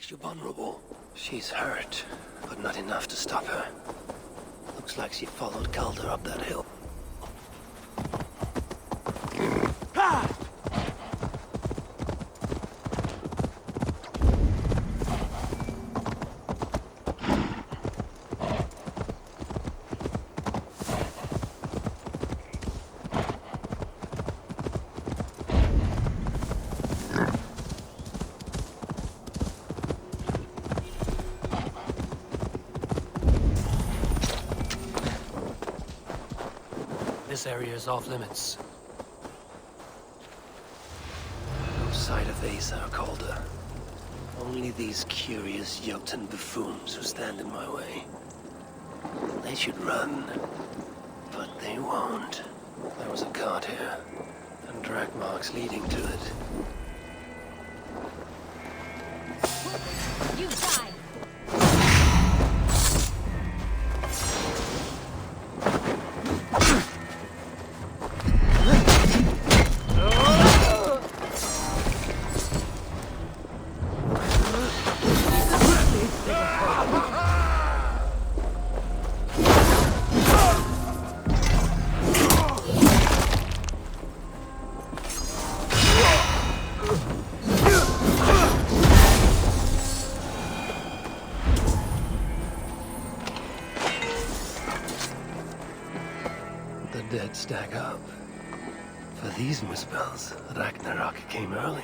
makes you vulnerable. She's hurt, but not enough to stop her. Looks like she followed Calder up that hill. This area is off limits. No sight of Asa or Calder. Only these curious Jotun buffoons who stand in my way. They should run, but they won't. There was a cart here, and drag marks leading to it. You die! The dead stack up. For these Muspels, Ragnarok came early.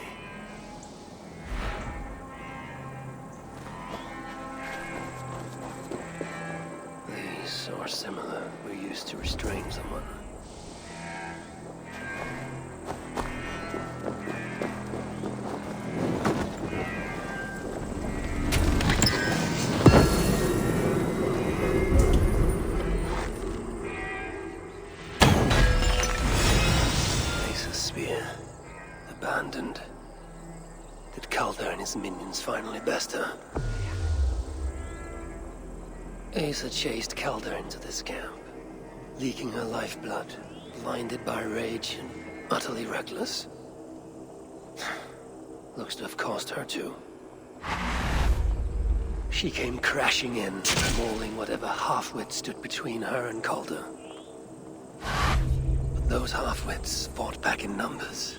These, or similar, were used to restrain someone. Abandoned. Did Calder and his minions finally best her? Asa chased Calder into this camp, leaking her lifeblood, blinded by rage and utterly reckless. Looks to have cost her too. She came crashing in, mauling whatever half-wit stood between her and Calder. But those half-wits fought back in numbers.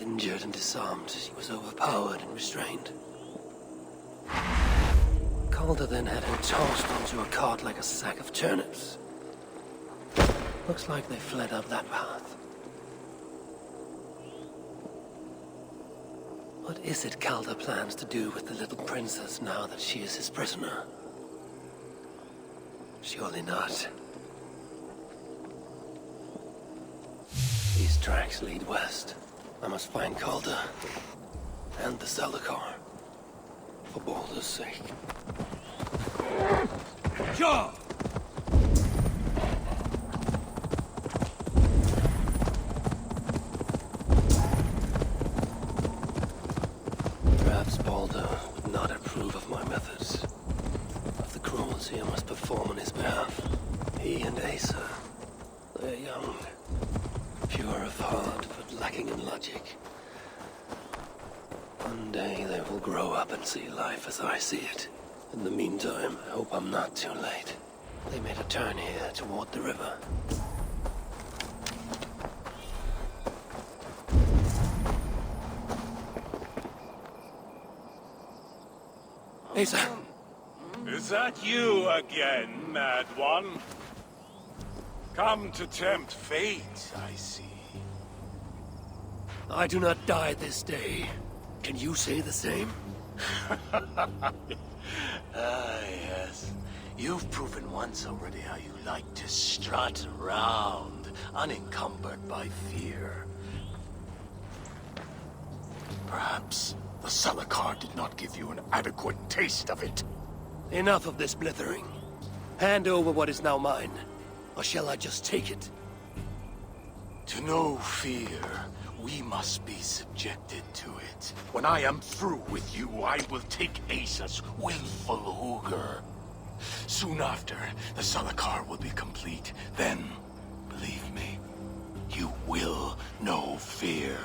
Injured and disarmed, she was overpowered and restrained. Calder then had her tossed onto a cart like a sack of turnips. Looks like they fled up that path. What is it Calder plans to do with the little princess now that she is his prisoner? Surely not. These tracks lead west. I must find Calder and the Salakar, for Baldur's sake. Sure! Perhaps Baldur would not approve of my methods, of the cruelty I must perform on his behalf. He and Asa, they're young, pure of heart, but lacking in logic. One day they will grow up and see life as I see it. In the meantime, I hope I'm not too late. They made a turn here toward the river. Asa! Is that you again, mad one? Come to tempt fate, I see. I do not die this day. Can you say the same? Yes. You've proven once already how you like to strut around, unencumbered by fear. Perhaps the Salakar did not give you an adequate taste of it. Enough of this blithering. Hand over what is now mine, or shall I just take it? To know fear, we must be subjected to it. When I am through with you, I will take Asa's willful Hooger. Soon after, the Salakar will be complete. Then, believe me, you will know fear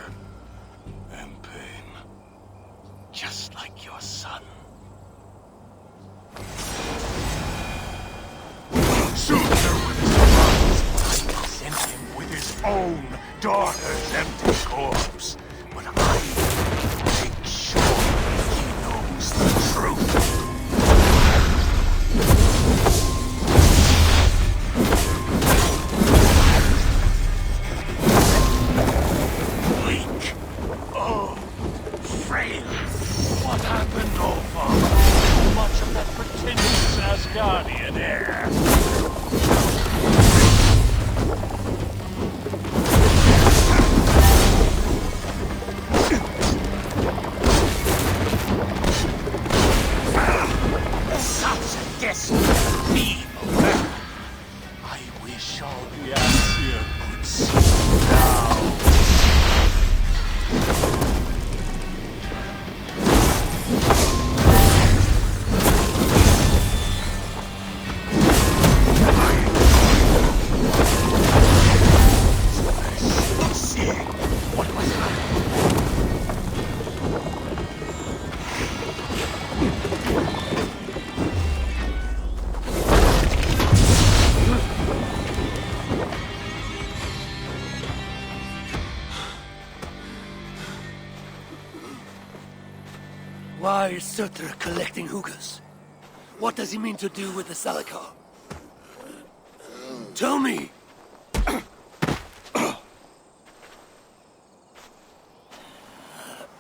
and pain. Just like your son. daughter's empty corpse, but I make sure he knows the truth. Weak. Oh, frail. What happened over? Too much of that pretentious Asgardian air. Be aware. I wish all the Aesir could see now. What was that? Why is Surtur collecting hookahs? What does he mean to do with the Salakar? Tell me!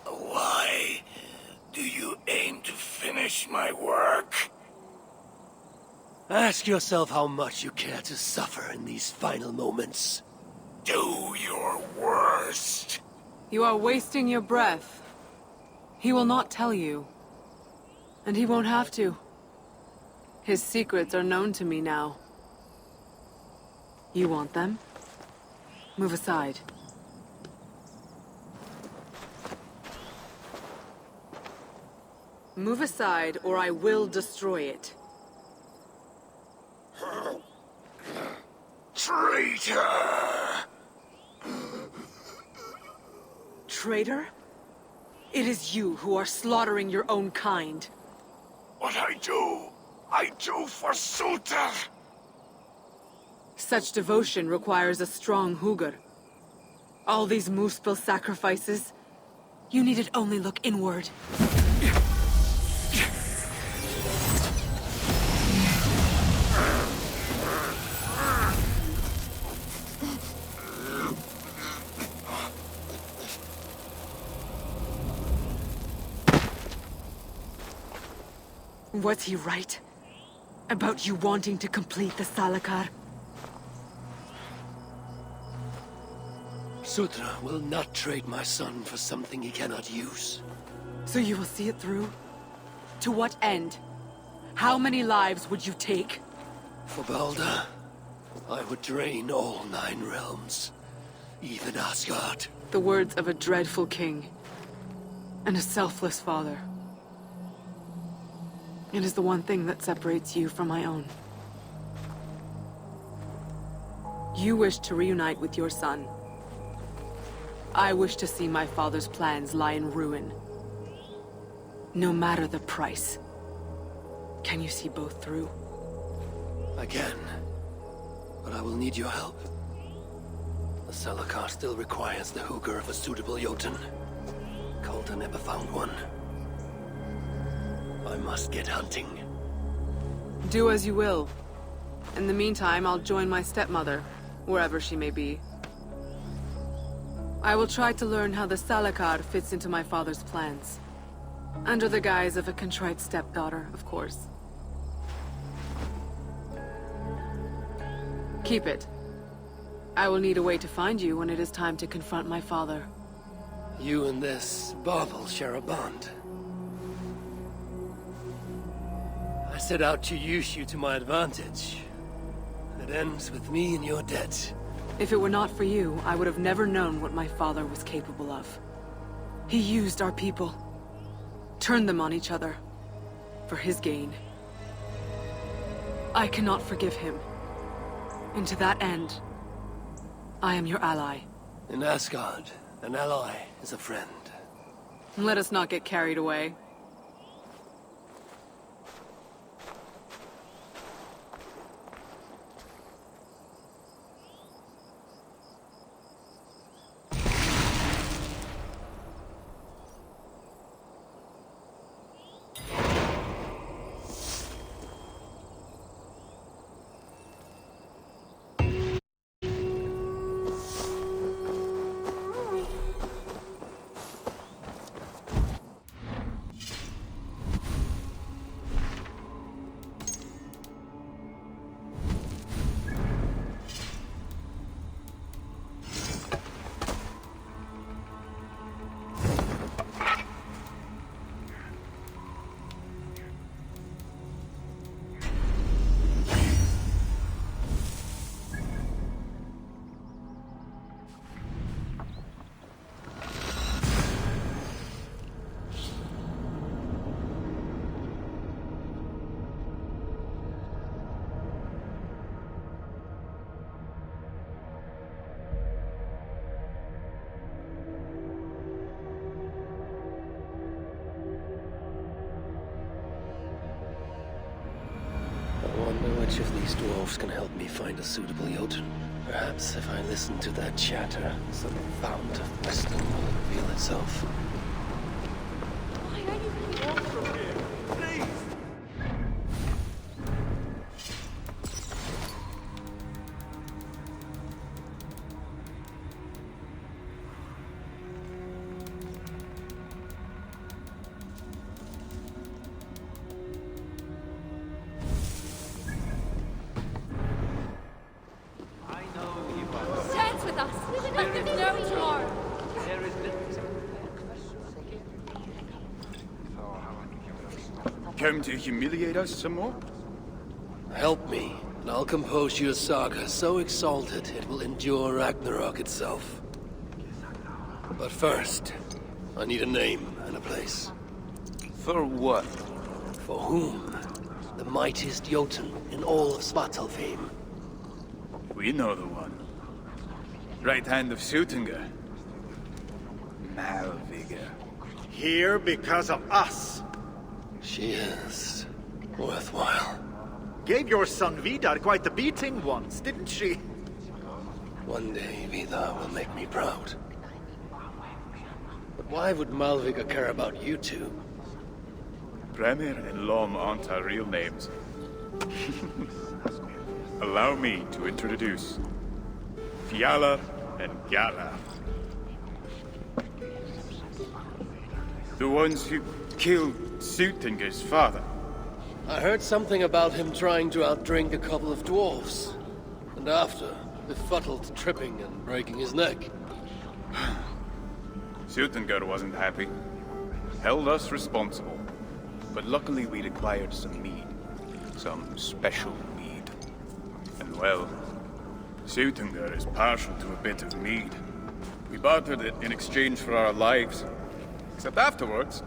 Why do you aim to finish my work? Ask yourself how much you care to suffer in these final moments. Do your worst. You are wasting your breath. He will not tell you. And he won't have to. His secrets are known to me now. You want them? Move aside. Move aside, or I will destroy it. Traitor! Traitor? It is you who are slaughtering your own kind. What I do for Surtur! Such devotion requires a strong Hugr. All these Muspel sacrifices, you needed only look inward. Was he right? About you wanting to complete the Salakar? Surtur will not trade my son for something he cannot use. So you will see it through? To what end? How many lives would you take? For Balder, I would drain all 9 realms. Even Asgard. The words of a dreadful king. And a selfless father. It is the one thing that separates you from my own. You wish to reunite with your son. I wish to see my father's plans lie in ruin. No matter the price. Can you see both through? I can. But I will need your help. The Salakar still requires the Hugr of a suitable Jotun. Calder never found one. I must get hunting. Do as you will. In the meantime, I'll join my stepmother, wherever she may be. I will try to learn how the Salakar fits into my father's plans. Under the guise of a contrite stepdaughter, of course. Keep it. I will need a way to find you when it is time to confront my father. You and this bauble share a bond. I set out to use you to my advantage. It ends with me in your debt. If it were not for you, I would have never known what my father was capable of. He used our people. Turned them on each other. For his gain. I cannot forgive him. And to that end, I am your ally. In Asgard, an ally is a friend. Let us not get carried away. which of these dwarves can help me find a suitable Jotun? Perhaps if I listen to their chatter, some fount of wisdom will reveal itself. Why are you getting off from here? Please! Dance with us! Like there's no tomorrow! Come to humiliate us some more? Help me, and I'll compose you a saga so exalted it will endure Ragnarok itself. But first, I need a name and a place. For what? For whom? The mightiest Jotun in all of Svartalfheim. We know the one. Right hand of Sutunga. Malviga. Here because of us. She is worthwhile. Gave your son Vidar quite the beating once, didn't she? One day, Vidar will make me proud. But why would Malviga care about you two? Premier and Lom aren't our real names. Allow me to introduce Fjalar and Gala. The ones who killed Sutinga's father. I heard something about him trying to outdrink a couple of dwarves. And after, befuddled tripping and breaking his neck. Sutinga wasn't happy. Held us responsible. But luckily we'd acquired some mead. Some special mead. And well, Sutinga is partial to a bit of mead. We bartered it in exchange for our lives. Except afterwards,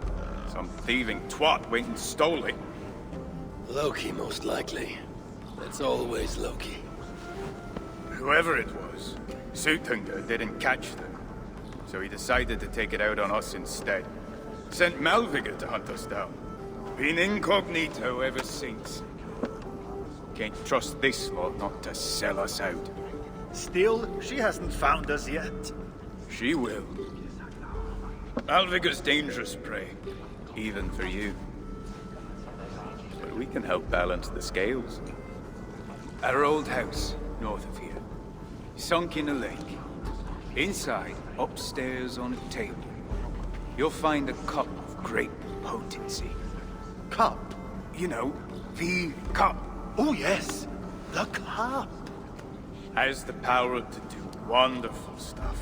some thieving twat went and stole it. Loki, most likely. It's always Loki. Whoever it was, Sutinga didn't catch them. So he decided to take it out on us instead. Sent Malviga to hunt us down. Been incognito ever since. Can't trust this lot not to sell us out. Still, she hasn't found us yet. She will. Malviga's dangerous prey, even for you. But we can help balance the scales. At our old house, north of here, sunk in a lake. Inside, upstairs on a table, you'll find a cup of great potency. Cup? You know, the cup. Oh yes, the cup. Has the power to do wonderful stuff.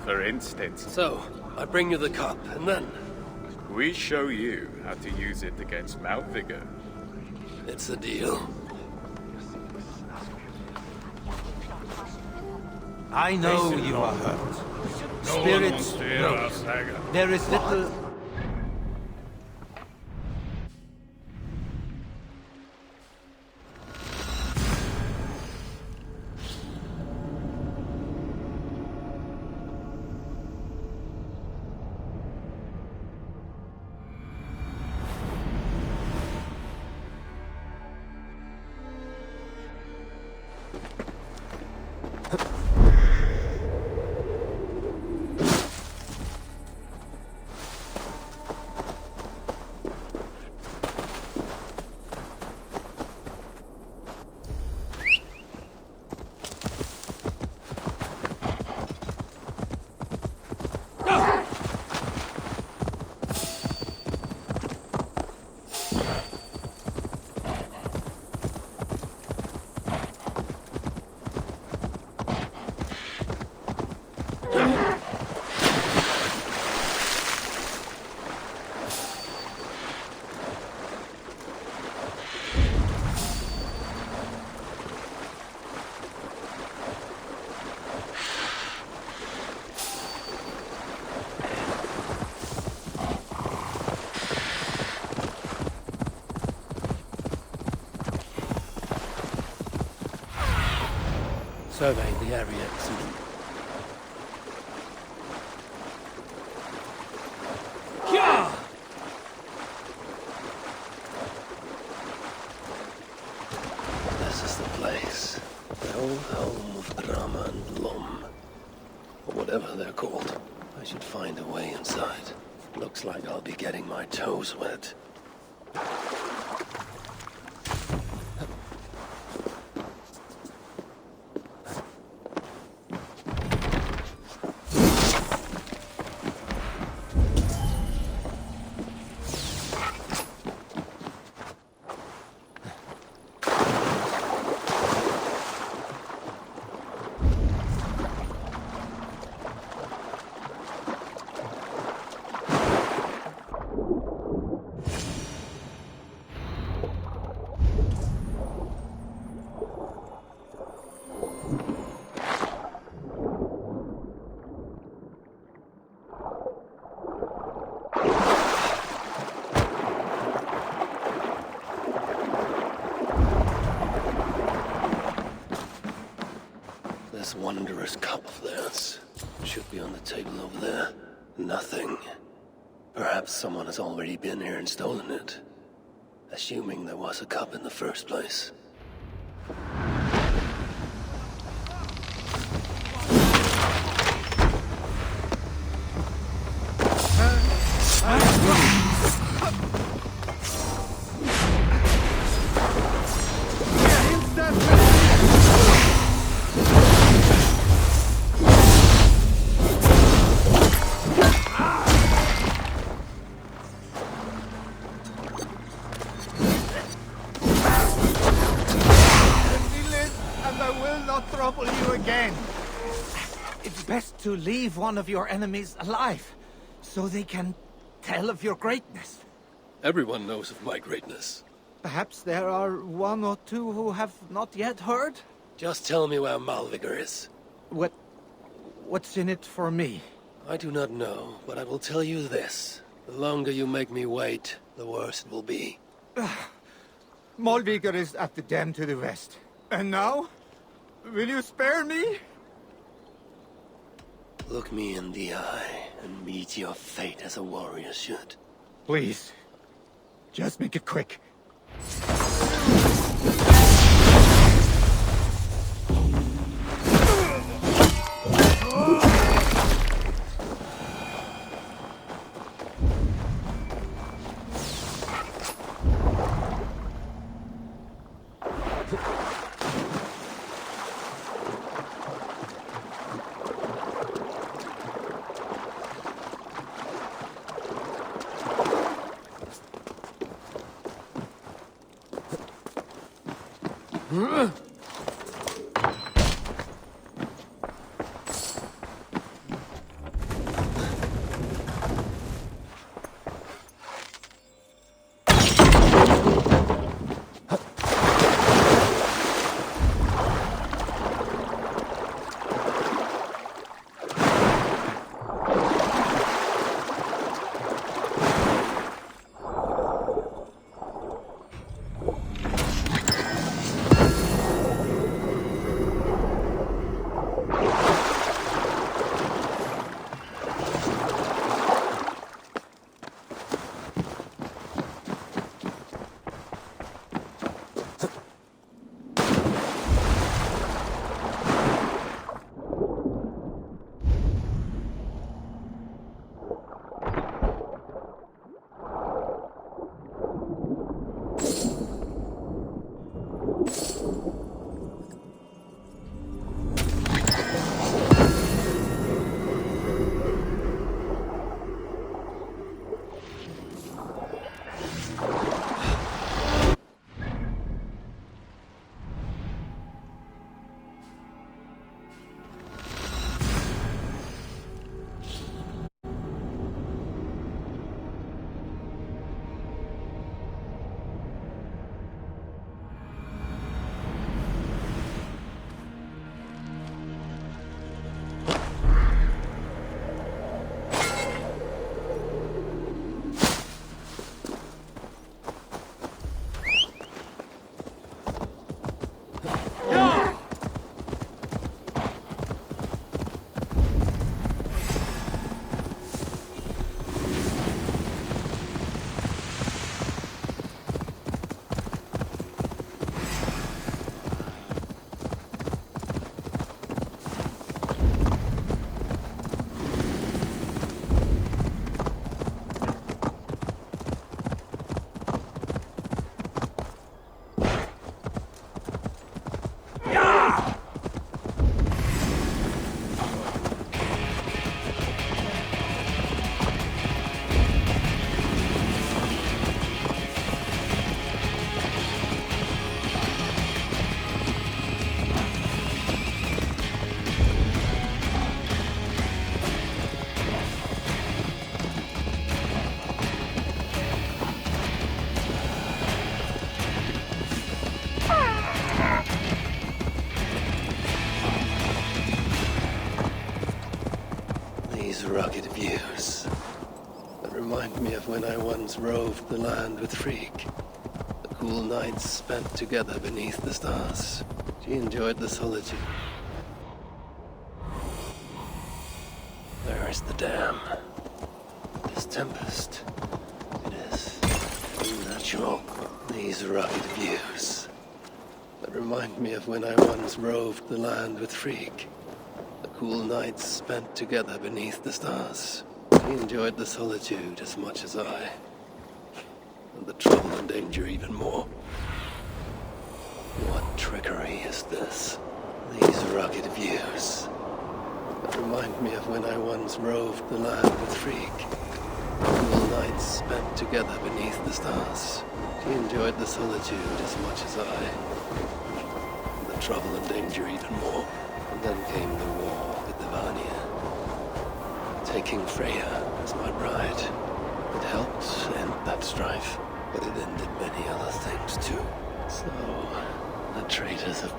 For instance, So, I bring you the cup, and then... we show you how to use it against Malviga. It's a deal. I know you are hurt. Spirits know. There is little... Survey the area soon. I should find a way inside. Looks like I'll be getting my toes wet. This wondrous cup of theirs should be on the table over there. Nothing. Perhaps someone has already been here and stolen it. Assuming there was a cup in the first place. Trouble you again. It's best to leave one of your enemies alive, so they can tell of your greatness. Everyone knows of my greatness. Perhaps there are one or two who have not yet heard? Just tell me where Malvigar is. What's in it for me? I do not know, but I will tell you this. The longer you make me wait, the worse it will be. Malvigar is at the dam to the west. And now? Will you spare me? Look me in the eye and meet your fate as a warrior should. Please. Just make it quick. rugged views that remind me of when I once roved the land with Freak. The cool nights spent together beneath the stars. She enjoyed the solitude. There is the dam. This tempest. It is unnatural. These rugged views that remind me of when I once roved the land with Freak. The cool nights spent together beneath the stars. She enjoyed the solitude as much as I. And the trouble and danger even more. What trickery is this? These rugged views that remind me of when I once roved the land with Freak. Cool nights spent together beneath the stars. She enjoyed the solitude as much as I. And the trouble and danger even more. And then came the war with the Vanya. Taking Freya as my bride. It helped end that strife, but it ended many other things too. So, the traitors have...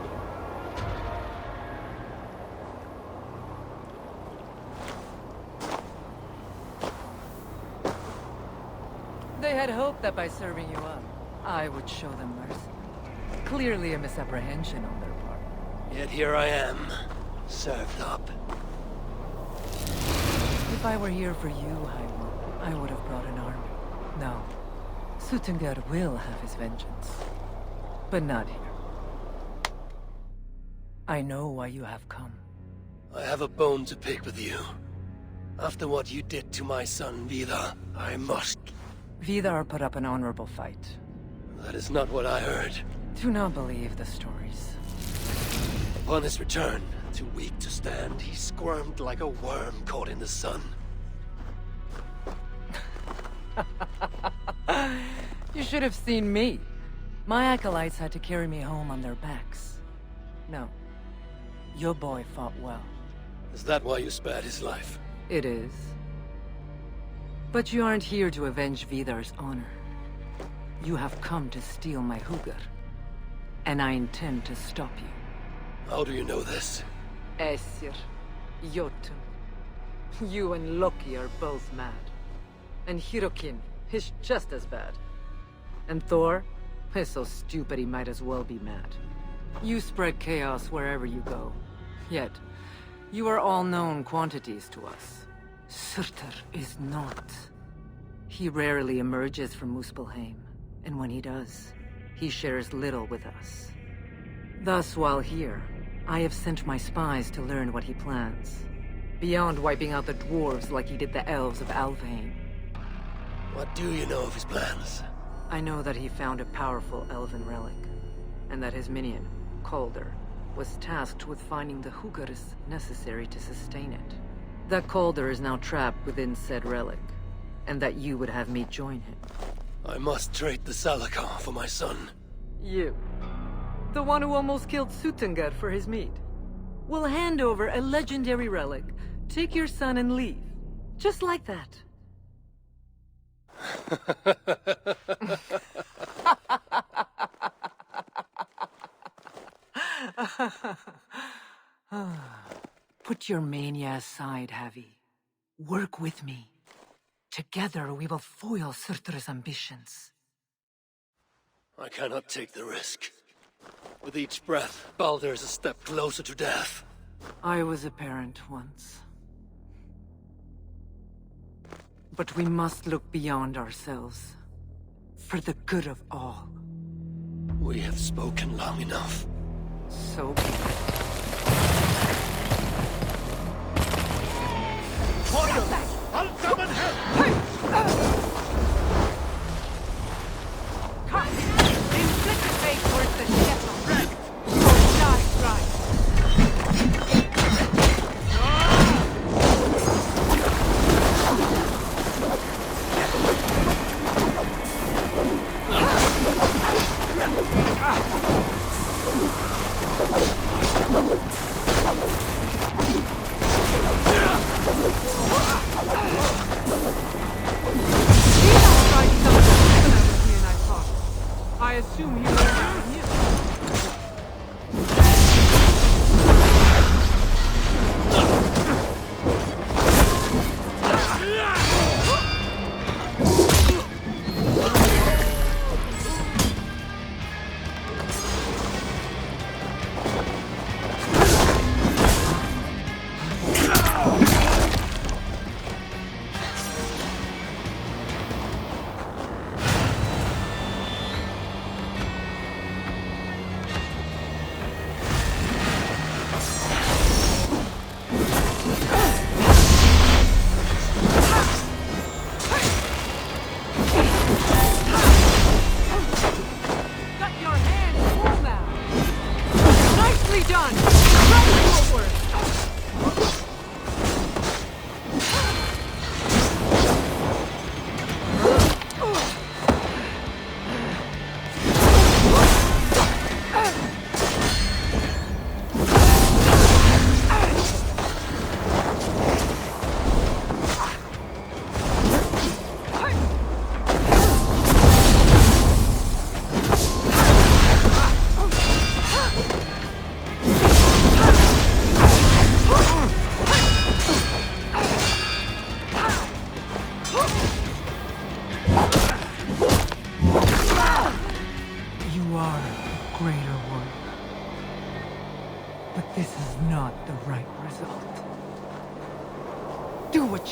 They had hoped that by serving you up, I would show them mercy. Clearly a misapprehension on their part. Yet here I am, served up. If I were here for you, Hyrule, I would have brought an army. No. Suttungr will have his vengeance. But not here. I know why you have come. I have a bone to pick with you. After what you did to my son, Vidar, I must... Vidar put up an honorable fight. That is not what I heard. Do not believe the stories. Upon his return, too weak to stand, he squirmed like a worm caught in the sun. You should have seen me. My acolytes had to carry me home on their backs. No. Your boy fought well. Is that why you spared his life? It is. But you aren't here to avenge Vidar's honor. You have come to steal my Hugr. And I intend to stop you. How do you know this? Aesir, Jotun. You and Loki are both mad. And Hirokin is just as bad. And Thor is so stupid he might as well be mad. You spread chaos wherever you go. Yet, you are all known quantities to us. Surtur is not. He rarely emerges from Muspelheim, and when he does, he shares little with us. Thus, while here, I have sent my spies to learn what he plans. Beyond wiping out the dwarves like he did the elves of Alfheim. What do you know of his plans? I know that he found a powerful elven relic, and that his minion, Calder, was tasked with finding the Hugrs necessary to sustain it. That Calder is now trapped within said relic, and that you would have me join him. I must trade the Salakar for my son. You, the one who almost killed Suttungr for his meat, will hand over a legendary relic, take your son and leave. Just like that. Put your mania aside, Havi. Work with me. Together we will foil Surtur's ambitions. I cannot take the risk. With each breath, Baldur is a step closer to death. I was a parent once. But we must look beyond ourselves. For the good of all. We have spoken long enough. So be it. I'll come and help! Come! Inflict the fate towards the shepherd. Or die trying. I assume he learned it from you.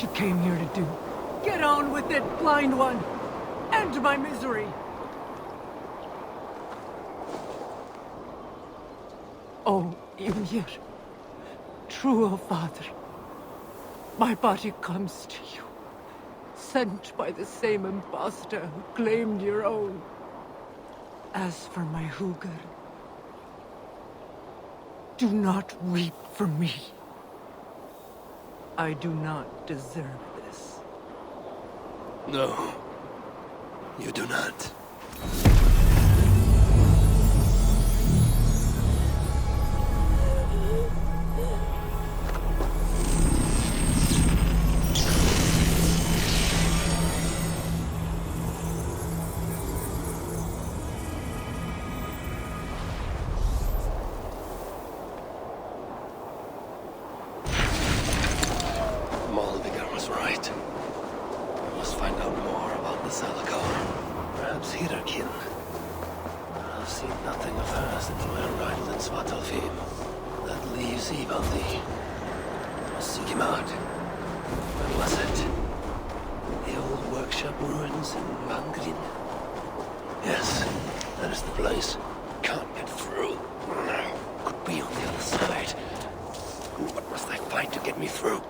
you came here to do. Get on with it, blind one! End my misery! Oh, Ymir. True, O Father. My body comes to you, sent by the same impostor who claimed your own. As for my Hugr, do not weep for me. I do not deserve this. No, you do not. Malvigar was right. I must find out more about the Salakar. Perhaps Hirakin. I've seen nothing of her since my arrival in Svartalfheim. That leaves Ivaldi. I must seek him out. Where was it? The old workshop ruins in Mangrin? Yes, that is the place. Can't get through. Could be on the other side. What must I find to get me through?